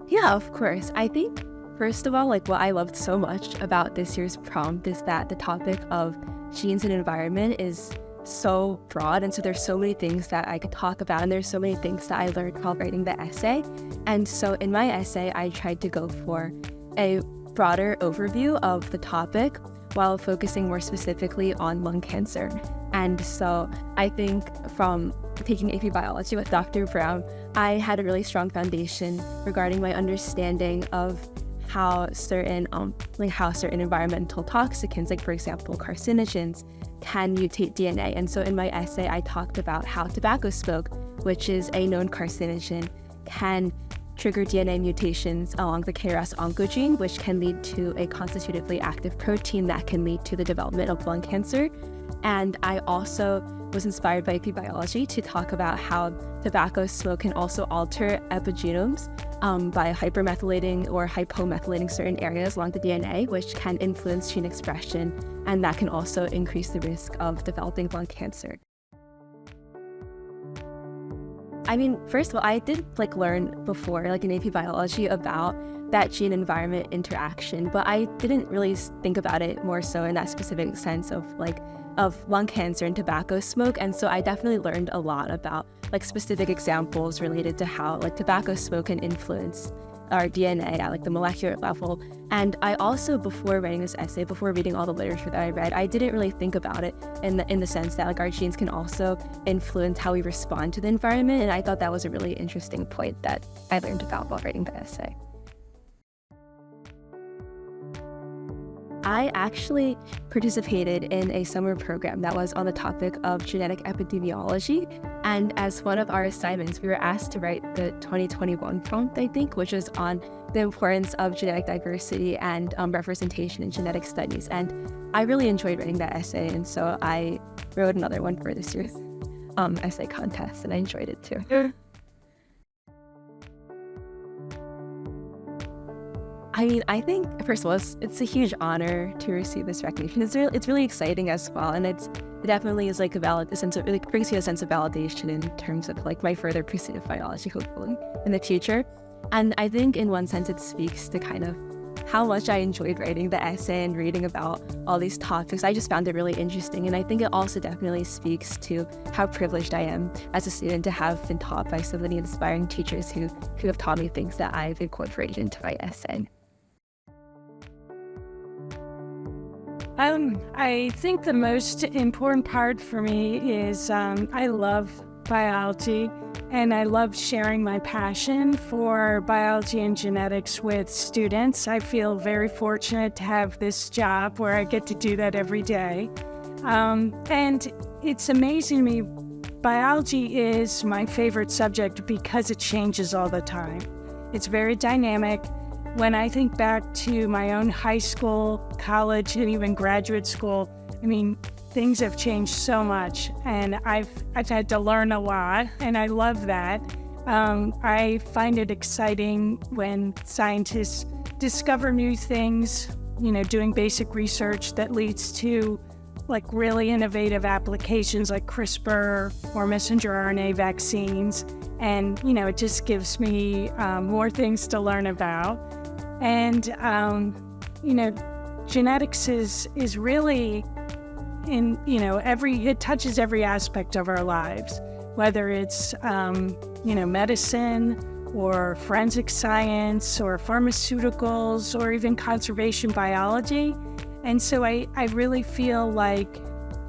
Yeah, of course. I think, first of all, like what I loved so much about this year's prompt is that the topic of genes and environment is so broad. And so there's so many things that I could talk about. And there's so many things that I learned while writing the essay. And so in my essay, I tried to go for a broader overview of the topic while focusing more specifically on lung cancer. And so I think from taking AP Biology with Dr. Brown, I had a really strong foundation regarding my understanding of how certain environmental toxicants, like for example, carcinogens, can mutate DNA. And so in my essay, I talked about how tobacco smoke, which is a known carcinogen, can trigger DNA mutations along the KRAS oncogene, which can lead to a constitutively active protein that can lead to the development of lung cancer. And I also was inspired by AP Biology to talk about how tobacco smoke can also alter epigenomes by hypermethylating or hypomethylating certain areas along the DNA, which can influence gene expression, and that can also increase the risk of developing lung cancer. I mean, first of all, I did learn before, in AP Biology, about that gene-environment interaction, but I didn't really think about it more so in that specific sense of lung cancer and tobacco smoke. And so I definitely learned a lot about specific examples related to how tobacco smoke can influence our DNA at the molecular level. And I also, before writing this essay, before reading all the literature that I read, I didn't really think about it in the sense that our genes can also influence how we respond to the environment. And I thought that was a really interesting point that I learned about while writing the essay. I actually participated in a summer program that was on the topic of genetic epidemiology. And as one of our assignments, we were asked to write the 2021 prompt, I think, which was on the importance of genetic diversity and representation in genetic studies. And I really enjoyed writing that essay. And so I wrote another one for this year's essay contest, and I enjoyed it too. I mean, I think, first of all, it's a huge honor to receive this recognition. It's really exciting as well, and it definitely is it brings me a sense of validation in terms of my further pursuit of biology, hopefully, in the future. And I think in one sense it speaks to kind of how much I enjoyed writing the essay and reading about all these topics. I just found it really interesting, and I think it also definitely speaks to how privileged I am as a student to have been taught by so many inspiring teachers who have taught me things that I've incorporated into my essay. I think the most important part for me is I love biology, and I love sharing my passion for biology and genetics with students. I feel very fortunate to have this job where I get to do that every day. And it's amazing to me, biology is my favorite subject because it changes all the time. It's very dynamic. When I think back to my own high school, college, and even graduate school, I mean, things have changed so much, and I've had to learn a lot, and I love that. I find it exciting when scientists discover new things, doing basic research that leads to really innovative applications like CRISPR or messenger RNA vaccines. And, it just gives me more things to learn about. And, genetics is really it touches every aspect of our lives, whether it's, medicine or forensic science or pharmaceuticals or even conservation biology. And so I really feel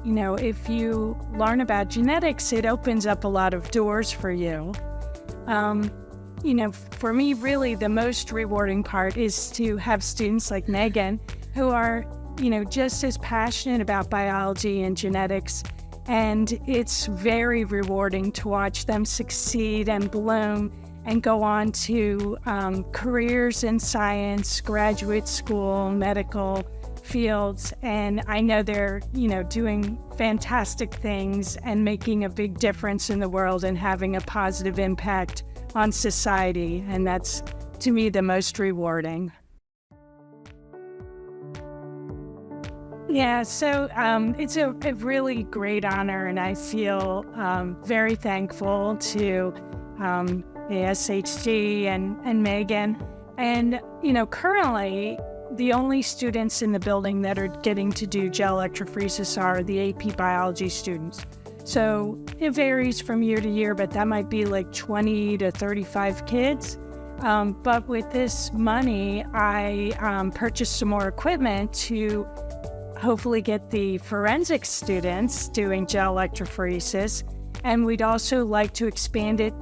if you learn about genetics, it opens up a lot of doors for you. For me, really, the most rewarding part is to have students like Megan who are, just as passionate about biology and genetics. And it's very rewarding to watch them succeed and bloom and go on to careers in science, graduate school, medical fields. And I know they're, doing fantastic things and making a big difference in the world and having a positive impact on society, and that's, to me, the most rewarding. Yeah, so it's a really great honor, and I feel very thankful to the SHG and Megan And, currently, the only students in the building that are getting to do gel electrophoresis are the AP biology students. So it varies from year to year, but that might be like 20 to 35 kids. But with this money, I purchased some more equipment to hopefully get the forensic students doing gel electrophoresis. And we'd also like to expand it.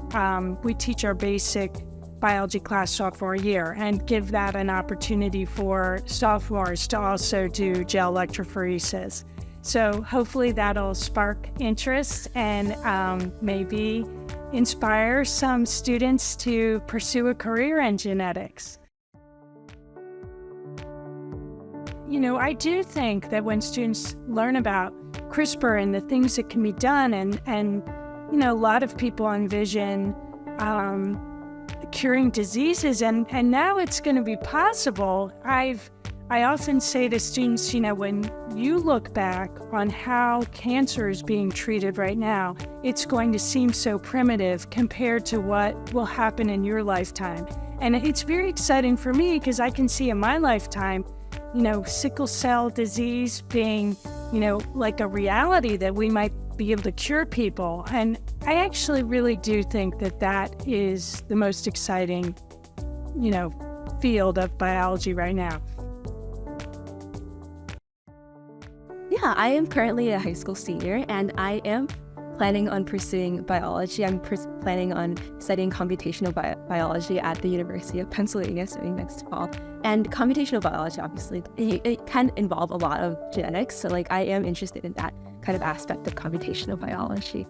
We teach our basic biology class sophomore year and give that an opportunity for sophomores to also do gel electrophoresis. So hopefully that'll spark interest and maybe inspire some students to pursue a career in genetics. I do think that when students learn about CRISPR and the things that can be done, and a lot of people envision curing diseases, and now it's going to be possible. I often say to students, when you look back on how cancer is being treated right now, it's going to seem so primitive compared to what will happen in your lifetime. And it's very exciting for me because I can see in my lifetime, sickle cell disease being, like a reality that we might be able to cure people. And I actually really do think that that is the most exciting, field of biology right now. Yeah, I am currently a high school senior, and I am planning on pursuing biology. I'm planning on studying computational biology at the University of Pennsylvania starting next fall. And computational biology, obviously, it can involve a lot of genetics. So I am interested in that kind of aspect of computational biology.